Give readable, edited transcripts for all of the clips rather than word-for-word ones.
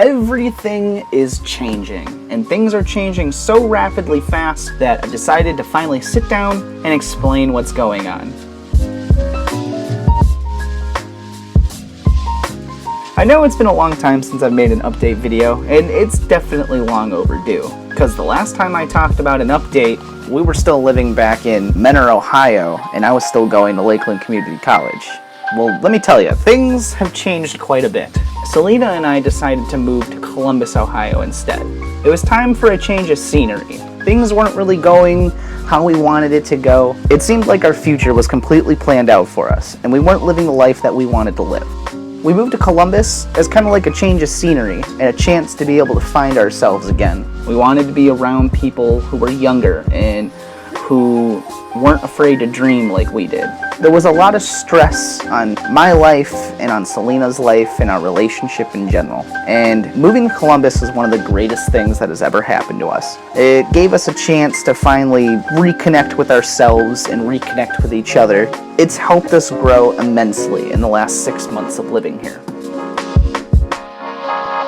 Everything is changing, and things are changing so rapidly fast that I decided to finally sit down and explain what's going on. I know it's been a long time since I've made an update video, and it's definitely long overdue, because the last time I talked about an update, we were still living back in Mentor, Ohio, and I was still going to Lakeland Community College. Well, let me tell you, things have changed quite a bit. Selena and I decided to move to Columbus, Ohio instead. It was time for a change of scenery. Things weren't really going how we wanted it to go. It seemed like our future was completely planned out for us, and we weren't living the life that we wanted to live. We moved to Columbus as kind of like a change of scenery and a chance to be able to find ourselves again. We wanted to be around people who were younger and who weren't afraid to dream like we did. There was a lot of stress on my life and on Selena's life and our relationship in general. And moving to Columbus is one of the greatest things that has ever happened to us. It gave us a chance to finally reconnect with ourselves and reconnect with each other. It's helped us grow immensely in the last 6 months of living here.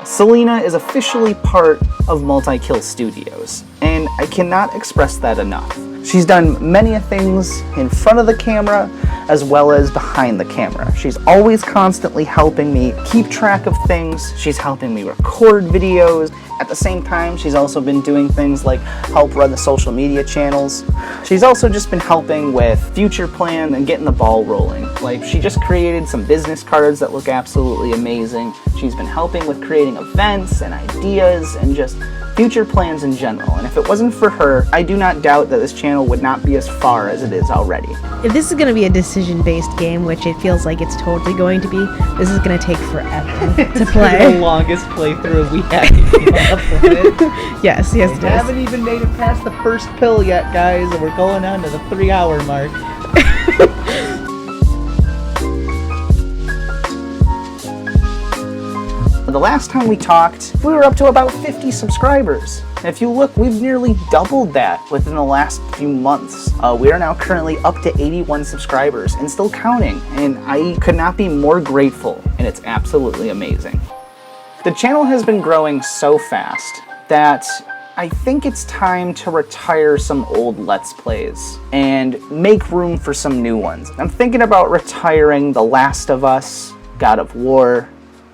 Selena is officially part of Multi-Kill Studios, and I cannot express that enough. She's done many things in front of the camera as well as behind the camera. She's always constantly helping me keep track of things. She's helping me record videos. At the same time, she's also been doing things like help run the social media channels. She's also just been helping with future plan and getting the ball rolling. Like, she just created some business cards that look absolutely amazing. She's been helping with creating events and ideas and just future plans in general, and if it wasn't for her, I do not doubt that this channel would not be as far as it is already. If this is going to be a decision-based game, which it feels like it's totally going to be, this is going to take forever to play. The longest playthrough we had to keep up with it. Yes, We it is. haven't even made it past the first pill yet, guys, and we're going on to the 3-hour mark. The last time we talked, we were up to about 50 subscribers. And if you look, we've nearly doubled that within the last few months. We are now currently up to 81 subscribers and still counting, and I could not be more grateful, and it's absolutely amazing. The channel has been growing so fast that I think it's time to retire some old Let's Plays and make room for some new ones. I'm thinking about retiring The Last of Us, God of War,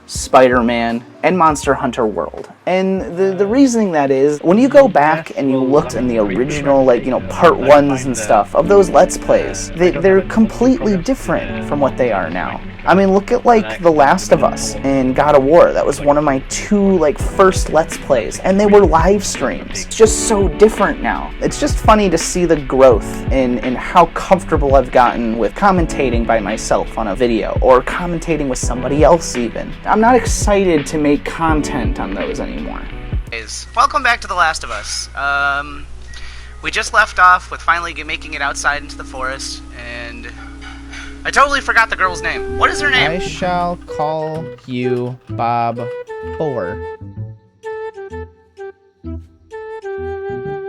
Spider-Man, and Monster Hunter World. And the reasoning that is, when you go back and you look in the original, part ones and stuff of those Let's Plays, they're completely different from what they are now. I mean, look at The Last of Us and God of War. That was one of my two first Let's Plays, and they were live streams. It's just so different now. It's just funny to see the growth in how comfortable I've gotten with commentating by myself on a video, or commentating with somebody else even. I'm not excited to make content on those anymore. Welcome back to The Last of Us. We just left off with finally making it outside into the forest, and I totally forgot the girl's name. What is her name? I shall call you Bob 4.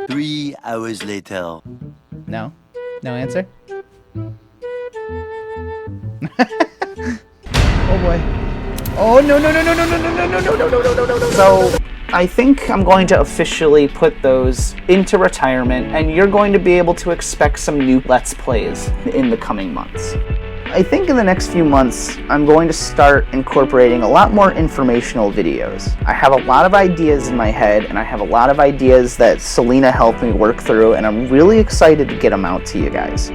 3 hours later. No? No answer? Oh boy. Oh no no no no no no no no no no no no no no no. So I think I'm going to officially put those into retirement, and you're going to be able to expect some new Let's Plays in the coming months. I think in the next few months, I'm going to start incorporating a lot more informational videos. I have a lot of ideas in my head, and I have a lot of ideas that Selena helped me work through, and I'm really excited to get them out to you guys.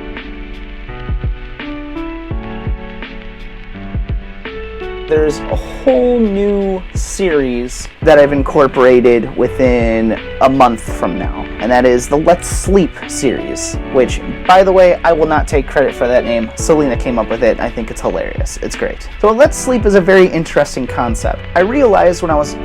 There's a whole new series that I've incorporated within a month from now, and that is the Let's Sleep series, which, by the way, I will not take credit for that name. Selena came up with it. I think it's hilarious. It's great. So Let's Sleep is a very interesting concept. I realized when I was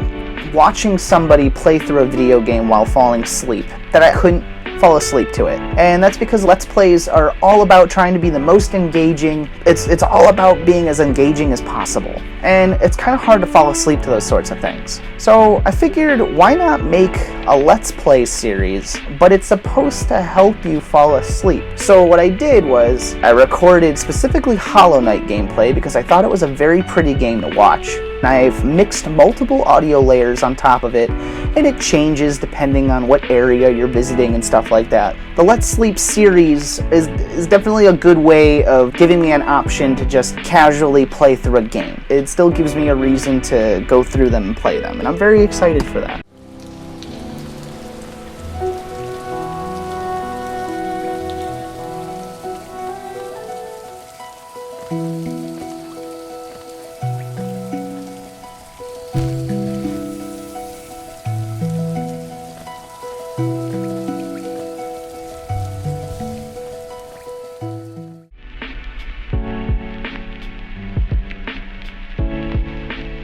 watching somebody play through a video game while falling asleep that I couldn't fall asleep to it. And that's because Let's Plays are all about trying to be the most engaging. It's all about being as engaging as possible. And it's kind of hard to fall asleep to those sorts of things. So I figured, why not make a Let's Play series, but it's supposed to help you fall asleep. So what I did was, I recorded specifically Hollow Knight gameplay because I thought it was a very pretty game to watch. And I've mixed multiple audio layers on top of it, and it changes depending on what area you're visiting and stuff like that. The Let's Sleep series is definitely a good way of giving me an option to just casually play through a game. It still gives me a reason to go through them and play them, and I'm very excited for that.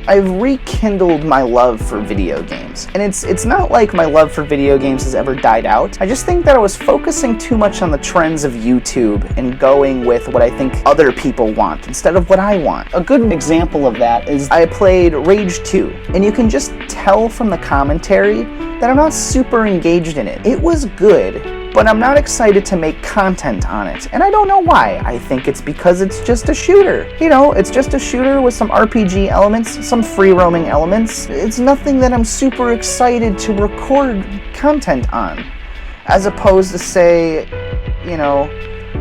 I've rekindled my love for video games, and it's not like my love for video games has ever died out. I just think that I was focusing too much on the trends of YouTube and going with what I think other people want instead of what I want. A good example of that is I played Rage 2, and you can just tell from the commentary that I'm not super engaged in it. It was good, but I'm not excited to make content on it, and I don't know why. I think it's because it's just a shooter. You know, it's just a shooter with some RPG elements, some free roaming elements. It's nothing that I'm super excited to record content on, as opposed to, say, you know,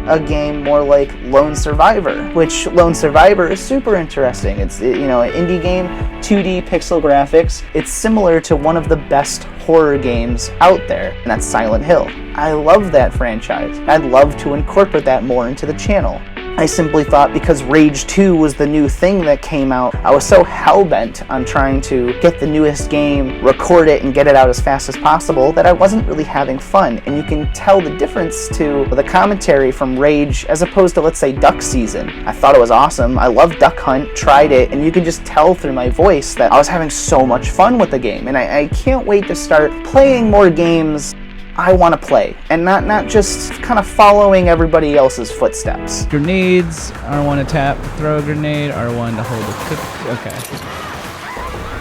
a game more like Lone Survivor, which Lone Survivor is super interesting. It's, you know, an indie game, 2D pixel graphics. It's similar to one of the best horror games out there, and that's Silent Hill. I love that franchise. I'd love to incorporate that more into the channel. I simply thought because Rage 2 was the new thing that came out, I was so hell-bent on trying to get the newest game, record it, and get it out as fast as possible that I wasn't really having fun. And you can tell the difference to the commentary from Rage as opposed to, let's say, Duck Season. I thought it was awesome. I loved Duck Hunt, tried it, and you can just tell through my voice that I was having so much fun with the game. And I can't wait to start playing more games I want to play, and not just kind of following everybody else's footsteps. Grenades, R1 to tap, throw a grenade, R1 to hold a cook. Okay.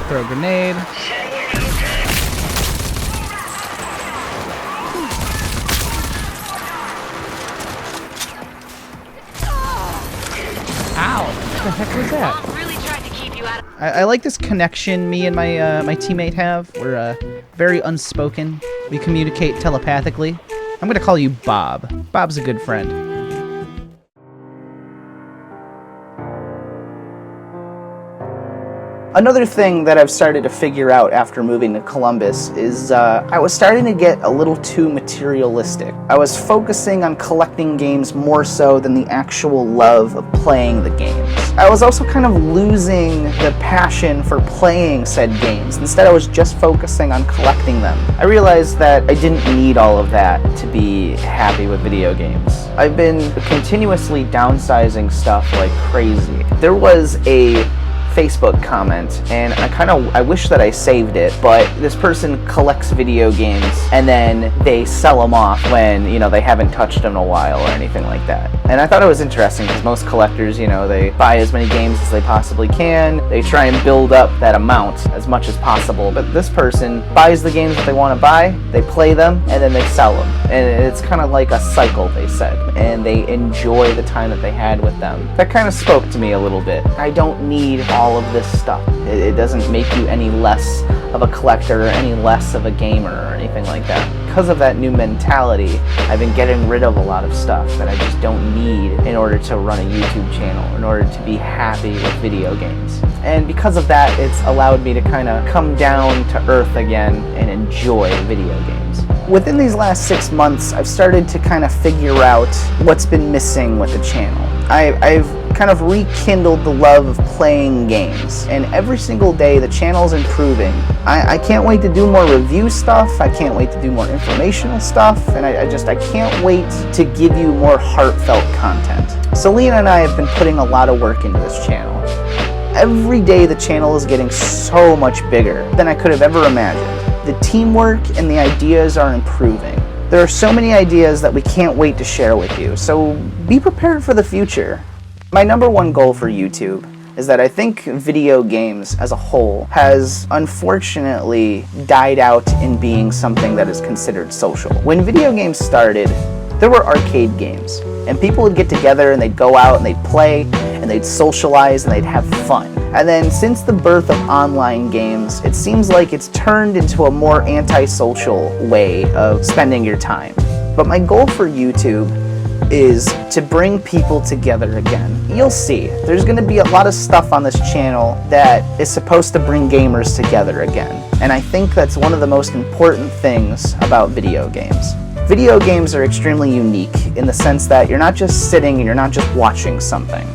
Throw a grenade. Ow! What the heck was that? I like this connection me and my teammate have. We're very unspoken. We communicate telepathically. I'm gonna call you Bob. Bob's a good friend. Another thing that I've started to figure out after moving to Columbus is I was starting to get a little too materialistic. I was focusing on collecting games more so than the actual love of playing the games. I was also kind of losing the passion for playing said games. Instead, I was just focusing on collecting them. I realized that I didn't need all of that to be happy with video games. I've been continuously downsizing stuff like crazy. There was a Facebook comment, and I wish that I saved it, but this person collects video games and then they sell them off when, you know, they haven't touched them in a while or anything like that. And I thought it was interesting because most collectors, you know, they buy as many games as they possibly can. They try and build up that amount as much as possible, but this person buys the games that they want to buy, they play them, and then they sell them. And it's kind of like a cycle, they said, and they enjoy the time that they had with them. That kind of spoke to me a little bit. I don't need all of this stuff. It doesn't make you any less of a collector or any less of a gamer or anything like that. Because of that new mentality, I've been getting rid of a lot of stuff that I just don't need in order to run a YouTube channel, in order to be happy with video games. And because of that, it's allowed me to kind of come down to earth again and enjoy video games. Within these last 6 months, I've started to kind of figure out what's been missing with the channel. I've kind of rekindled the love of playing games, and every single day the channel's improving. I can't wait to do more review stuff, I can't wait to do more informational stuff, and I can't wait to give you more heartfelt content. Selena and I have been putting a lot of work into this channel. Every day the channel is getting so much bigger than I could have ever imagined. The teamwork and the ideas are improving. There are so many ideas that we can't wait to share with you, so be prepared for the future. My number one goal for YouTube is that I think video games as a whole has unfortunately died out in being something that is considered social. When video games started, there were arcade games, and people would get together and they'd go out and they'd play, and and they'd socialize and they'd have fun. And then since the birth of online games, it seems like it's turned into a more antisocial way of spending your time. But my goal for YouTube is to bring people together again. You'll see, there's going to be a lot of stuff on this channel that is supposed to bring gamers together again. And I think that's one of the most important things about video games. Video games are extremely unique in the sense that you're not just sitting and you're not just watching something.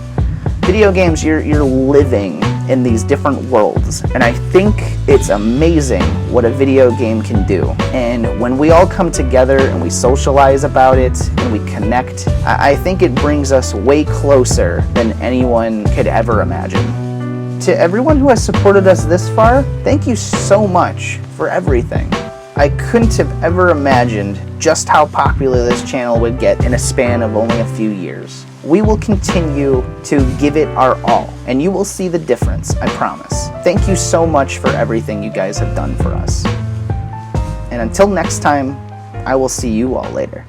Video games, you're living in these different worlds, and I think it's amazing what a video game can do. And when we all come together and we socialize about it and we connect, I think it brings us way closer than anyone could ever imagine. To everyone who has supported us this far, thank you so much for everything. I couldn't have ever imagined just how popular this channel would get in a span of only a few years. We will continue to give it our all, and you will see the difference, I promise. Thank you so much for everything you guys have done for us. And until next time, I will see you all later.